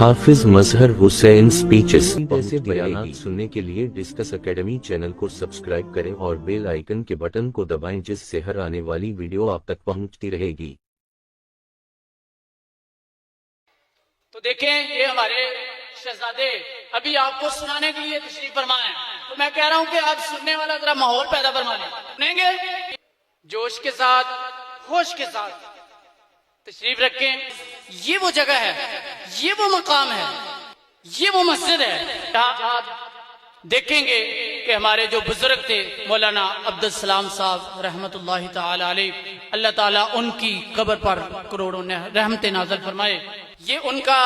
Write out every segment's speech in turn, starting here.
حافظ مظہر حسین سپیچز ایسے بیانات سننے کے لیے ڈسکس اکیڈمی چینل کو سبسکرائب کریں اور بیل آئیکن کے بٹن کو دبائیں جس سے ہر آنے والی ویڈیو آپ تک پہنچتی رہے گی۔ تو دیکھیں یہ ہمارے شہزادے ابھی آپ کو سنانے کے لیے تشریف فرما ہیں، تو میں کہہ رہا ہوں کہ آپ سننے والا ذرا ماحول پیدا فرما لیں، سنیں گے جوش کے ساتھ، ہوش کے ساتھ تشریف رکھیں۔ یہ وہ جگہ ہے، یہ وہ مقام ہے، یہ وہ مسجد ہے جہاں آپ دیکھیں گے کہ ہمارے جو بزرگ تھے مولانا عبدالسلام صاحب رحمت اللہ تعالی علیہ، اللہ تعالیٰ ان کی قبر پر کروڑوں رحمت نازل فرمائے۔ یہ ان کا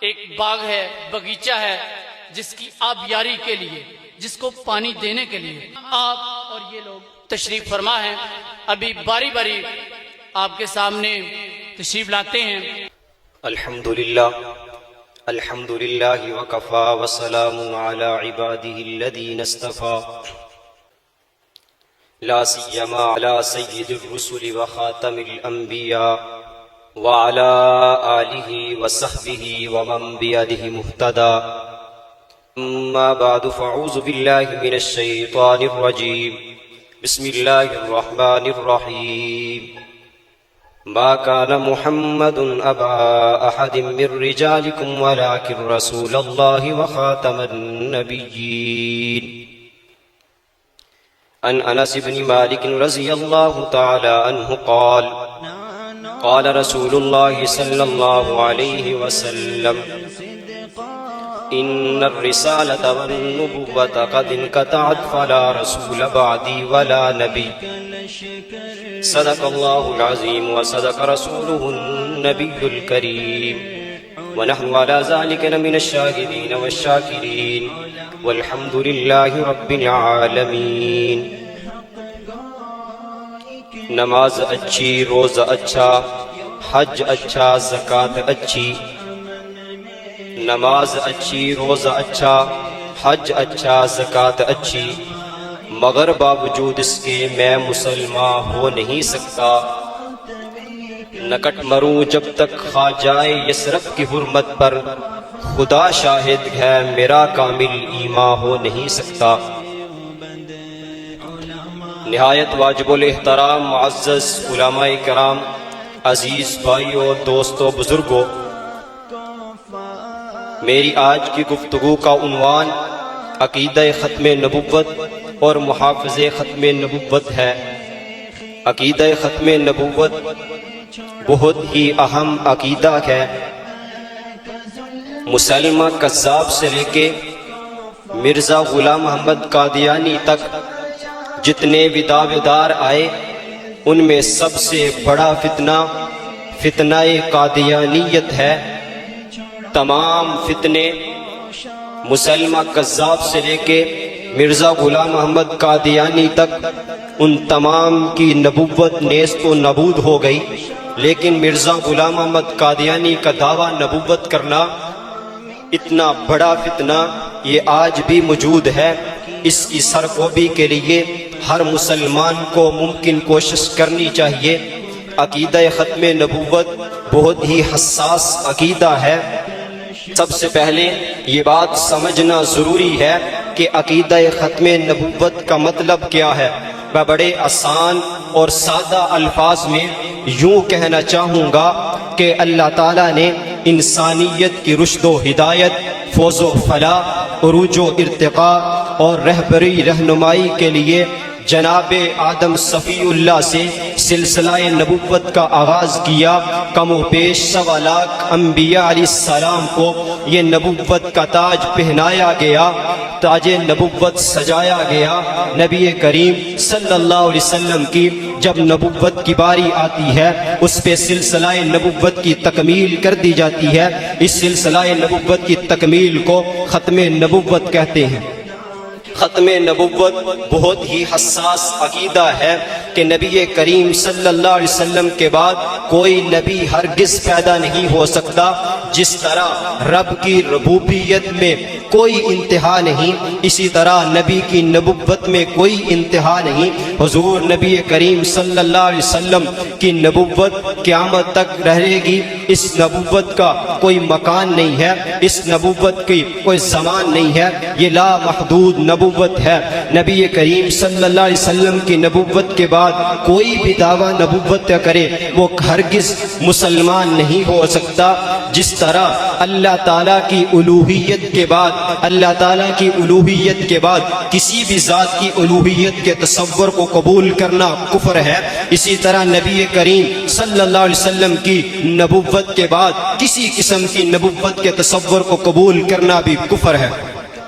ایک باغ ہے، باغیچہ ہے، جس کی آبیاری کے لیے، جس کو پانی دینے کے لیے آپ اور یہ لوگ تشریف فرما ہیں۔ ابھی باری باری آپ کے سامنے تشریف لاتے ہیں۔ الحمدللہ وکفا وسلام علی عبادہ الذین اصطفى لا سیما علی سید الرسل وخاتم الانبیاء وعلی آلہ وصحبہ ومن بیدہ مہتدی، اما بعد فاعوذ باللہ من الشیطان الرجیم، بسم اللہ الرحمن الرحیم۔ ما كان محمد أبا أحد من رجالكم ولكن رسول الله وخاتم النبيين۔ عن أنس بن مالك رضي الله تعالى عنه قال قال رسول الله صلى الله عليه وسلم إن الرسالة والنبوة قد انقطعت فلا رسول بعدي ولا نبي، صدق اللہ العظیم وصدق رسولہ النبی الکریم، ونحن على ذلك من الشاہدین والشاکرین والحمد للہ رب العالمین۔ نماز اچھی، روزہ اچھا، حج اچھا، زکوٰۃ اچھی۔ نماز اچھی، روزہ اچھا، حج اچھا، زکوٰۃ اچھی، مگر باوجود اس کے میں مسلمان ہو نہیں سکتا۔ نکٹ مروں جب تک کھا جائے یسرف کی حرمت پر، خدا شاہد ہے میرا کامل ایمان ہو نہیں سکتا۔ نہایت واجب الاحترام معزز علماء کرام، عزیز بھائیو، دوستو، بزرگو، میری آج کی گفتگو کا عنوان عقیدہ ختم نبوت اور محافظ ختم نبوت ہے۔ عقیدہ ختم نبوت بہت ہی اہم عقیدہ ہے۔ مسلمہ کذاب سے لے کے مرزا غلام محمد قادیانی تک جتنے بدعتدار آئے، ان میں سب سے بڑا فتنہ قادیانیت ہے۔ تمام فتنے مسلمہ کذاب سے لے کے مرزا غلام محمد قادیانی تک، ان تمام کی نبوت نیست و نابود ہو گئی، لیکن مرزا غلام محمد قادیانی کا دعویٰ نبوت کرنا اتنا بڑا فتنہ یہ آج بھی موجود ہے۔ اس کی سرکوبی کے لیے ہر مسلمان کو ممکن کوشش کرنی چاہیے۔ عقیدہ ختم نبوت بہت ہی حساس عقیدہ ہے۔ سب سے پہلے یہ بات سمجھنا ضروری ہے کہ عقیدہ ختم نبوت کا مطلب کیا ہے۔ میں بڑے آسان اور سادہ الفاظ میں یوں کہنا چاہوں گا کہ اللہ تعالیٰ نے انسانیت کی رشد و ہدایت، فوز و فلاح، عروج و ارتقاء اور رہنمائی کے لیے جناب آدم صفی اللہ سے سلسلہ نبوت کا آغاز کیا۔ کم و بیش 1.25 لاکھ انبیاء علیہ السلام کو یہ نبوت کا تاج پہنایا گیا، تاج نبوت سجایا گیا۔ نبی کریم صلی اللہ علیہ وسلم کی جب نبوت کی باری آتی ہے، اس پہ سلسلہ نبوت کی تکمیل کر دی جاتی ہے۔ اس سلسلہ نبوت کی تکمیل کو ختم نبوت کہتے ہیں۔ ختم نبوت بہت ہی حساس عقیدہ ہے کہ نبی کریم صلی اللہ علیہ وسلم کے بعد کوئی نبی ہرگز پیدا نہیں ہو سکتا. جس طرح رب کی ربوبیت میں کوئی انتہا نہیں، اسی طرح نبی کی نبوت میں کوئی انتہا نہیں. حضور نبی کریم صلی اللہ علیہ وسلم کی نبوت قیامت تک رہے گی. اس نبوت کا کوئی مکان نہیں ہے، اس نبوت کی کوئی زمان نہیں ہے، یہ لا محدود نبوت ہے. نبی کریم صلی اللہ علیہ وسلم کی نبوت کے بعد کوئی بھی دعویٰ نبوت کرے وہ ہرگز مسلمان نہیں ہو سکتا. جس طرح اللہ تعالیٰ کی الوہیت کے بعد، اللہ تعالیٰ کی الوہیت کے بعد کسی بھی ذات کی الوہیت کے تصور کو قبول کرنا کفر ہے، اسی طرح نبی کریم صلی اللہ علیہ وسلم کی نبوت کے بعد کسی قسم کی نبوت کے تصور کو قبول کرنا بھی کفر ہے.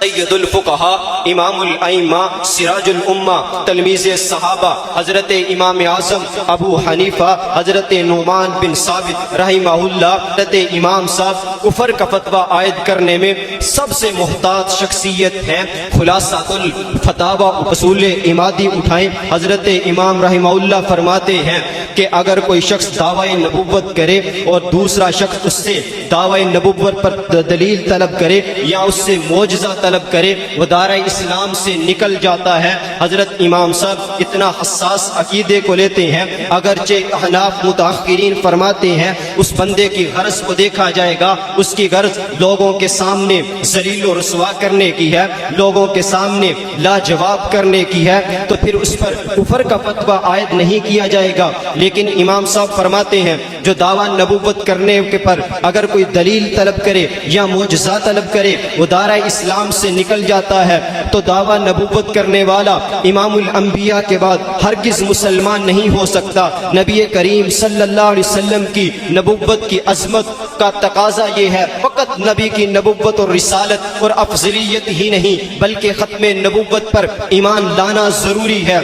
سید الفقہا، امام الائمہ، سراج الامہ، تلمیذ صحابہ حضرت امام اعظم ابو حنیفہ، حضرت نعمان بن ثابت رحمہ اللہ، حضرت امام صاحب کفر کا فتویٰ عائد کرنے میں سب سے محتاط شخصیت ہیں. خلاصۃ الفتاوی اصول امادی اٹھائیں. حضرت امام رحمہ اللہ فرماتے ہیں کہ اگر کوئی شخص دعوی نبوت کرے اور دوسرا شخص اس سے دعوی نبوت پر دلیل طلب کرے یا اس سے معجزہ طلب کرے وہ دائرہ اسلام سے نکل جاتا ہے. حضرت امام صاحب اتنا حساس عقیدے کو لیتے ہیں، اگرچہ احناف متاخرین فرماتے ہیں اس بندے کی غرض کو دیکھا جائے گا، اس کی غرض لوگوں کے سامنے ذلیل و رسوا کرنے کی ہے، لوگوں کے سامنے لاجواب کرنے کی ہے، تو پھر اس پر کفر کا فتویٰ عائد نہیں کیا جائے گا. لیکن امام صاحب فرماتے ہیں جو دعویٰ نبوت کرنے کے پر اگر کوئی دلیل طلب کرے یا معجزہ طلب کرے وہ دائرہ اسلام سے نکل جاتا ہے. تو دعویٰ نبوت کرنے والا امام الانبیاء کے بعد ہرگز مسلمان نہیں ہو سکتا. نبی کریم صلی اللہ علیہ وسلم کی نبوت کی عظمت کا تقاضا یہ ہے، فقط نبی کی نبوت اور رسالت اور افضلیت ہی نہیں بلکہ ختم نبوت پر ایمان لانا ضروری ہے.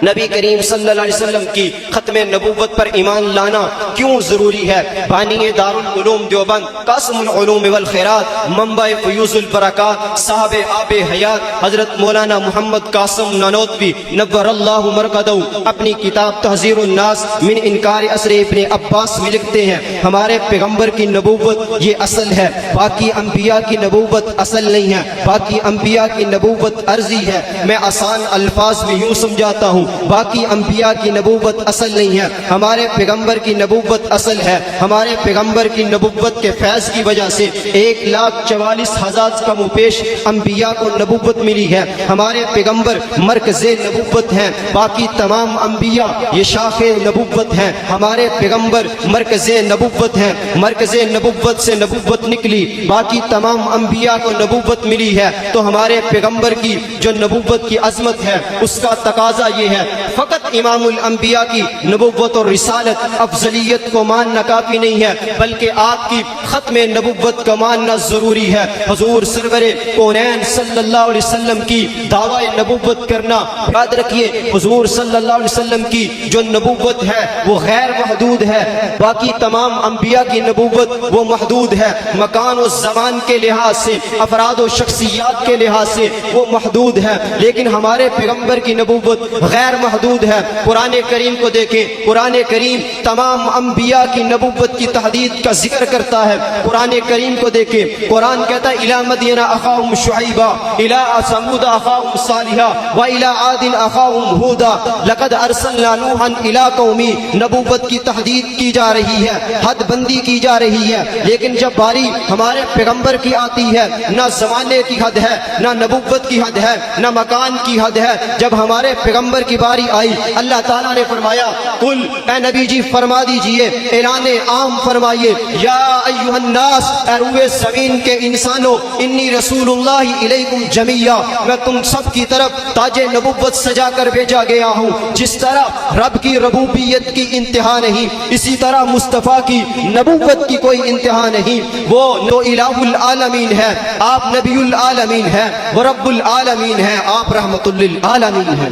نبی کریم صلی اللہ علیہ وسلم کی ختم نبوت پر ایمان لانا کیوں ضروری ہے؟ بانی دارالعلوم دیوبند، قاسم العلوم والخیرات، منبع فیوز البرکات، صاحب آب حیات حضرت مولانا محمد قاسم نانوتوی نور اللہ مرقدہ اپنی کتاب تحذیر الناس من انکار اثر ابن عباس میں لکھتے ہیں ہمارے پیغمبر کی نبوت یہ اصل ہے، باقی انبیاء کی نبوت اصل نہیں ہے، باقی انبیاء کی نبوت عرضی ہے. میں آسان الفاظ میں یوں سمجھاتا ہوں، باقی انبیاء کی نبوت اصل نہیں ہے، ہمارے پیغمبر کی نبوت اصل ہے. ہمارے پیغمبر کی نبوت کے فیض کی وجہ سے 1,44,000 کم و بیش انبیاء کو نبوت ملی ہے. ہمارے پیغمبر مرکز نبوت ہیں، باقی تمام انبیاء یہ شاخ نبوت ہیں. ہمارے پیغمبر مرکز نبوت ہیں، مرکز نبوت سے نبوت نکلی، باقی تمام انبیاء کو نبوت ملی ہے. تو ہمارے پیغمبر کی جو نبوت کی عظمت ہے اس کا تقاضا یہ ہے فقط امام الانبیاء کی نبوت اور رسالت افضلیت کو ماننا کافی نہیں ہے بلکہ آپ کی ختم نبوت کو ماننا ضروری ہے. حضور سرور کونین صلی اللہ علیہ وسلم کی دعوی نبوت کرنا، یاد رکھیے حضور صلی اللہ علیہ وسلم کی جو نبوت ہے وہ غیر محدود ہے، باقی تمام انبیاء کی نبوت وہ محدود ہے. مکان و زمان کے لحاظ سے، افراد و شخصیات کے لحاظ سے وہ محدود ہے، لیکن ہمارے پیغمبر کی نبوت غیر محدود ہے. قرآن کریم کو دیکھیں، قرآن کریم تمام انبیاء کی نبوت کی تحدید کا ذکر کرتا ہے. قرآن کریم کو دیکھیں، قرآن کہتا ہے الی مدین اخاہم شعیبا الی ثمود اخاہم صالحا و الی عاد اخاہم ہودا لقد ارسلنا نوحا الی قومی. نبوت کی تحدید کی جا رہی ہے، حد بندی کی جا رہی ہے، لیکن جب باری ہمارے پیغمبر کی آتی ہے نہ زمانے کی حد ہے، نہ نبوت کی حد ہے، نہ مکان کی حد ہے. جب ہمارے پیغمبر کی باری آئی اللہ تعالیٰ نے فرمایا قل، اے نبی جی فرما دیجئے، اعلان عام فرمائیے، یا ایھا الناس، اے روئے زمین کے انسانوں، انی رسول اللہ الیکم جمیعا، میں تم سب کی طرف تاج نبوت سجا کر بھیجا گیا ہوں. جس طرح رب کی ربوبیت کی انتہا نہیں اسی طرح مصطفیٰ کی نبوت کی کوئی انتہا نہیں. وہ تو الہ العالمین ہے، آپ نبی العالمین ہیں، وہ رب العالمین ہیں، آپ رحمت للعالمین ہیں.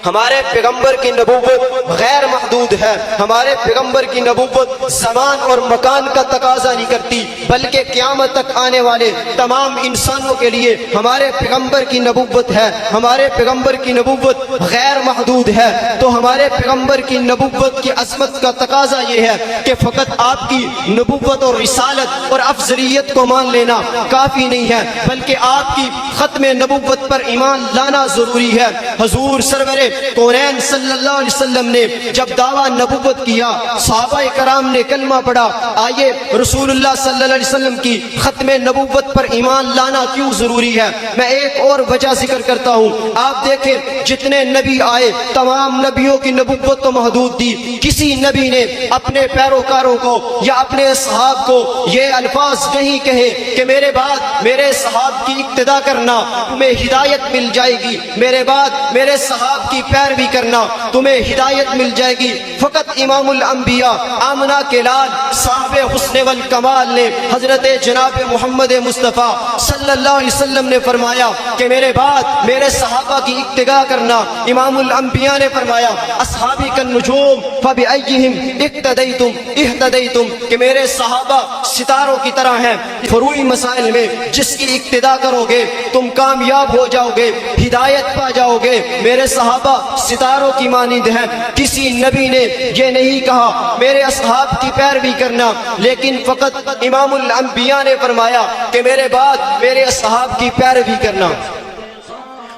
ہمارے پیغمبر کی نبوت غیر محدود ہے. ہمارے پیغمبر کی نبوت زمان اور مکان کا تقاضا نہیں کرتی، بلکہ قیامت تک آنے والے تمام انسانوں کے لیے ہمارے پیغمبر کی نبوت ہے. ہمارے پیغمبر کی نبوت غیر محدود ہے. تو ہمارے پیغمبر کی نبوت کی عظمت کا تقاضا یہ ہے کہ فقط آپ کی نبوت اور رسالت اور افضلیت کو مان لینا کافی نہیں ہے، بلکہ آپ کی ختم نبوت پر ایمان لانا ضروری ہے. حضور سرور کونین صلی اللہ علیہ وسلم نے جب دعویٰ نبوت کیا، صحابہ کرام نے کلمہ پڑھا. آئیے رسول اللہ صلی اللہ علیہ وسلم کی ختم نبوت پر ایمان لانا کیوں ضروری ہے؟ میں ایک اور وجہ ذکر کرتا ہوں. آپ دیکھیں جتنے نبی آئے تمام نبیوں کی نبوت تو محدود تھی. کسی نبی نے اپنے پیروکاروں کو یا اپنے اصحاب کو یہ الفاظ نہیں کہے کہ میرے بعد میرے صحاب کی اقتدا کرنا تمہیں ہدایت مل جائے گی، میرے بعد میرے صحاب کی پیروی کرنا تمہیں ہدایت مل جائے گی. فقط امام الانبیاء آمنہ کے لال صاحب حسن والکمال نے حضرت جناب محمد مصطفیٰ صلی اللہ علیہ وسلم نے فرمایا کہ میرے بعد میرے صحابہ کی اقتدا کرنا. امام الانبیاء نے فرمایا اصحابی کالنجوم فبأیہم اقتدیتم اہتدیتم، کہ میرے صحابہ ستاروں کی طرح ہیں، فروعی مسائل میں جس کی اقتدا کرو گے تم کامیاب ہو جاؤ گے، ہدایت پا جاؤ گے. میرے صحابہ ستاروں کی مانند ہیں. کسی نبی نے یہ نہیں کہا میرے اصحاب کی پیروی کرنا، لیکن فقط امام الانبیاء نے فرمایا کہ میرے بعد میرے اصحاب کی پیروی کرنا.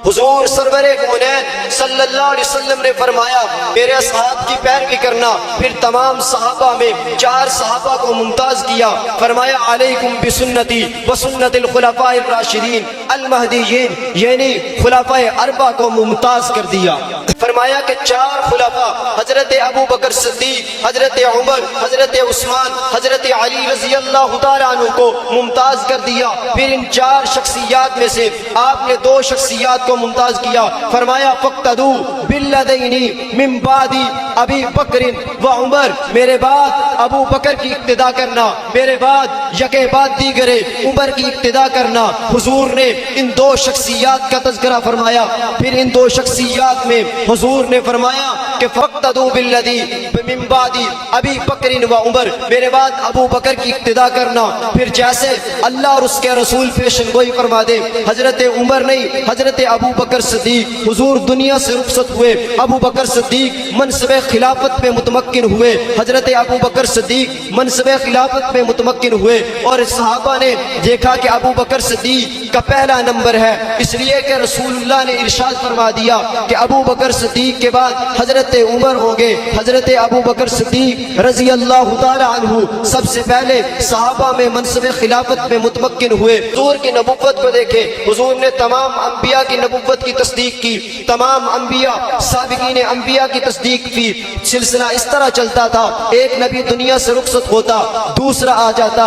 حضور سرور کونین صلی اللہ علیہ وسلم نے فرمایا میرے اصحاب کی پیروی کرنا. پھر تمام صحابہ میں 4 صحابہ کو ممتاز کیا. فرمایا علیکم بسنتی وسنت الخلفاء الراشدین المہدیین، یعنی خلفاء اربعہ کو ممتاز کر دیا. فرمایا کہ 4 خلفاء حضرت ابو بکر صدیق، حضرت عمر، حضرت عثمان، حضرت علی رضی اللہ تعالیٰ عنہ کو ممتاز کر دیا. پھر ان 4 شخصیات میں سے آپ نے 2 شخصیات کو ممتاز کیا. فرمایا فاقتدوا بالذین من بعد ابی بکر و عمر، میرے بعد ابو بکر کی اقتدا کرنا، میرے بعد یکے بعد دیگرے عمر کی اقتدا کرنا. حضور نے ان 2 شخصیات کا تذکرہ فرمایا. پھر ان 2 شخصیات میں حضور نے فرمایا کہ فاقتدوا بالذی من بعد ابی بکر و عمر، میرے بعد ابو بکر کی اقتدا کرنا. پھر جیسے اللہ اور اس کے رسول پیشن گوئی فرما دے، حضرت عمر نہیں حضرت ابو بکر صدیق حضور دنیا سے رخصت ہوئے. ابو بکر صدیق منصب خلافت میں متمکن ہوئے. حضرت ابو بکر صدیق منصب خلافت میں متمکن ہوئے. اور صحابہ نے دیکھا کہ ابو بکر صدیق کا پہلا نمبر ہے، اس لیے کہ رسول اللہ نے ارشاد فرما دیا کہ ابو بکر صدیق کے بعد حضرت عمر ہوں گے. حضرت ابو بکر صدیق رضی اللہ تعالی عنہ سب سے پہلے صحابہ میں منصب خلافت میں متمکن ہوئے. حضور کی نبوت کو دیکھیں، حضور نے تمام انبیاء کی نبوت کی تصدیق کی. تمام انبیاء سابقین انبیاء کی تصدیق کی. سلسلہ اس طرح چلتا تھا، ایک نبی دنیا سے رخصت ہوتا دوسرا آ جاتا.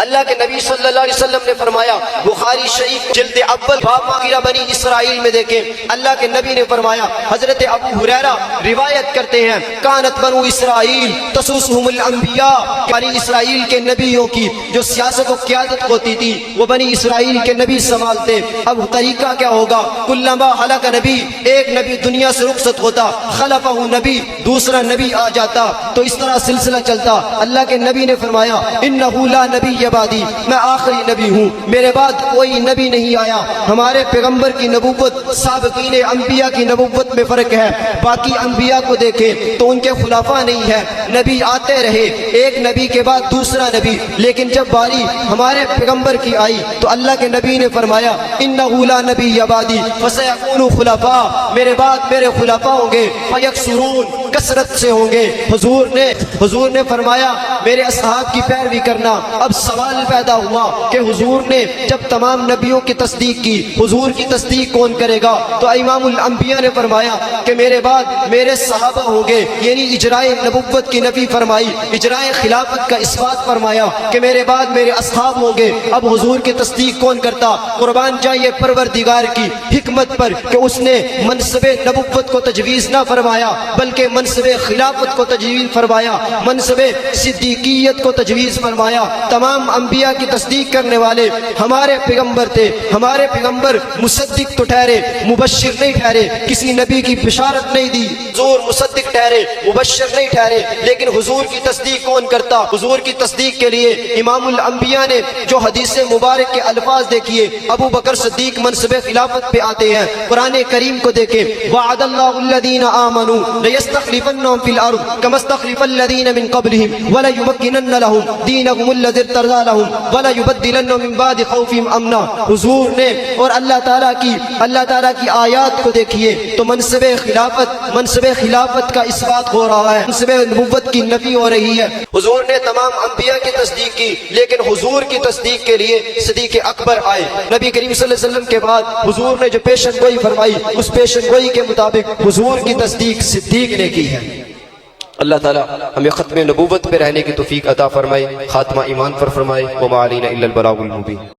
اللہ کے نبی صلی اللہ علیہ وسلم نے فرمایا، بخاری شریف جلد اول باب مغیرہ بنی اسرائیل میں دیکھیں، اللہ کے نبی نے فرمایا، حضرت ابو ہریرہ روایت کرتے ہیں کانت بنو اسرائیل تسوسہم الانبیاء، بنی اسرائیل کے نبیوں کی جو سیاست و قیادت ہوتی تھی وہ بنی اسرائیل کے نبی سنبھالتے. اب طریقہ کیا ہوگا؟ کلما ہلاک نبی، ایک نبی دنیا سے رخصت ہوتا، خلفہ نبی، دوسرا نبی آ جاتا. تو اس طرح سلسلہ چلتا. اللہ کے نبی نے فرمایا انہ لا نبی بعدی، میں آخری نبی ہوں، میرے بعد کوئی نبی نہیں آیا. ہمارے پیغمبر کی نبوت سابقین انبیاء کی نبوت میں فرق ہے. باقی انبیاء کو دیکھیں تو ان کے خلفاء نہیں ہے، نبی آتے رہے، ایک نبی کے بعد دوسرا نبی. لیکن جب باری ہمارے پیغمبر کی آئی تو اللہ کے نبی نے فرمایا انہ لا نبی بعدی فسیکون خلفاء، میرے بعد میرے خلفاء ہوں گے، فیکثرون، کثرت سے ہوں گے. حضور نے فرمایا میرے اصحاب کی پیروی کرنا. اب سوال پیدا ہوا کہ حضور نے جب تمام نبیوں کی تصدیق کی، حضور کی تصدیق کون کرے گا؟ تو امام الانبیاء نے فرمایا کہ میرے بعد میرے صحابہ ہوں گے، یعنی اجرائے نبوت کی نفی فرمائی، اجرائے خلافت کا اثبات فرمایا کہ میرے بعد میرے اصحاب ہوں گے. اب حضور کی تصدیق کون کرتا؟ قربان جائیے پروردگار کی حکمت پر کہ اس نے منصب نبوت کو تجویز نہ فرمایا بلکہ منصب خلافت کو تجویز فرمایا، منصب صدیقیت کو تجویز فرمایا۔ تمام انبیاء کی تصدیق کرنے والے ہمارے پیغمبر تھے، ہمارے پیغمبر مصدق تو ٹھہرے، مبشر نہیں ٹھہرے، کسی نبی کی بشارت نہیں دی، حضور مصدق ٹھہرے، مبشر نہیں ٹھہرے، لیکن حضور کی تصدیق کون کرتا؟ حضور کی تصدیق کے لیے امام الانبیاء نے جو حدیث مبارک کے الفاظ دیکھیے، ابو بکر صدیق منصب خلافت پہ آتے ہیں۔ قرآن کریم کو دیکھیں، وعد اللہ الذین آمنوا لیستخلفنہم فی الارض کما استخلف الذین من قبلہم وليمکنن لهم دینہم الذی ارتضی لهم وليبدلنہم من بعد خوفہم امنا۔ حضور نے اور اللہ تعالیٰ کی آیات کو دیکھیے تو منصب خلافت کا اس بات ہو رہا ہے، منصب نبوت کی نفی ہو رہی ہے۔ حضور نے تمام انبیاء کی تصدیق کی، لیکن حضور کی تصدیق کے لیے صدیق اکبر آئے۔ نبی کریم صلی اللہ علیہ وسلم کے بعد حضور نے جو پیشن گوئی فرمائی، اس پیشن گوئی کے مطابق حضور کی تصدیق صدیق نے کی ہے۔ اللہ تعالیٰ ہمیں ختم نبوت پہ رہنے کی توفیق عطا فرمائے، خاتمہ ایمان پر فرمائے۔ وما علینا الا البلاغ المبین۔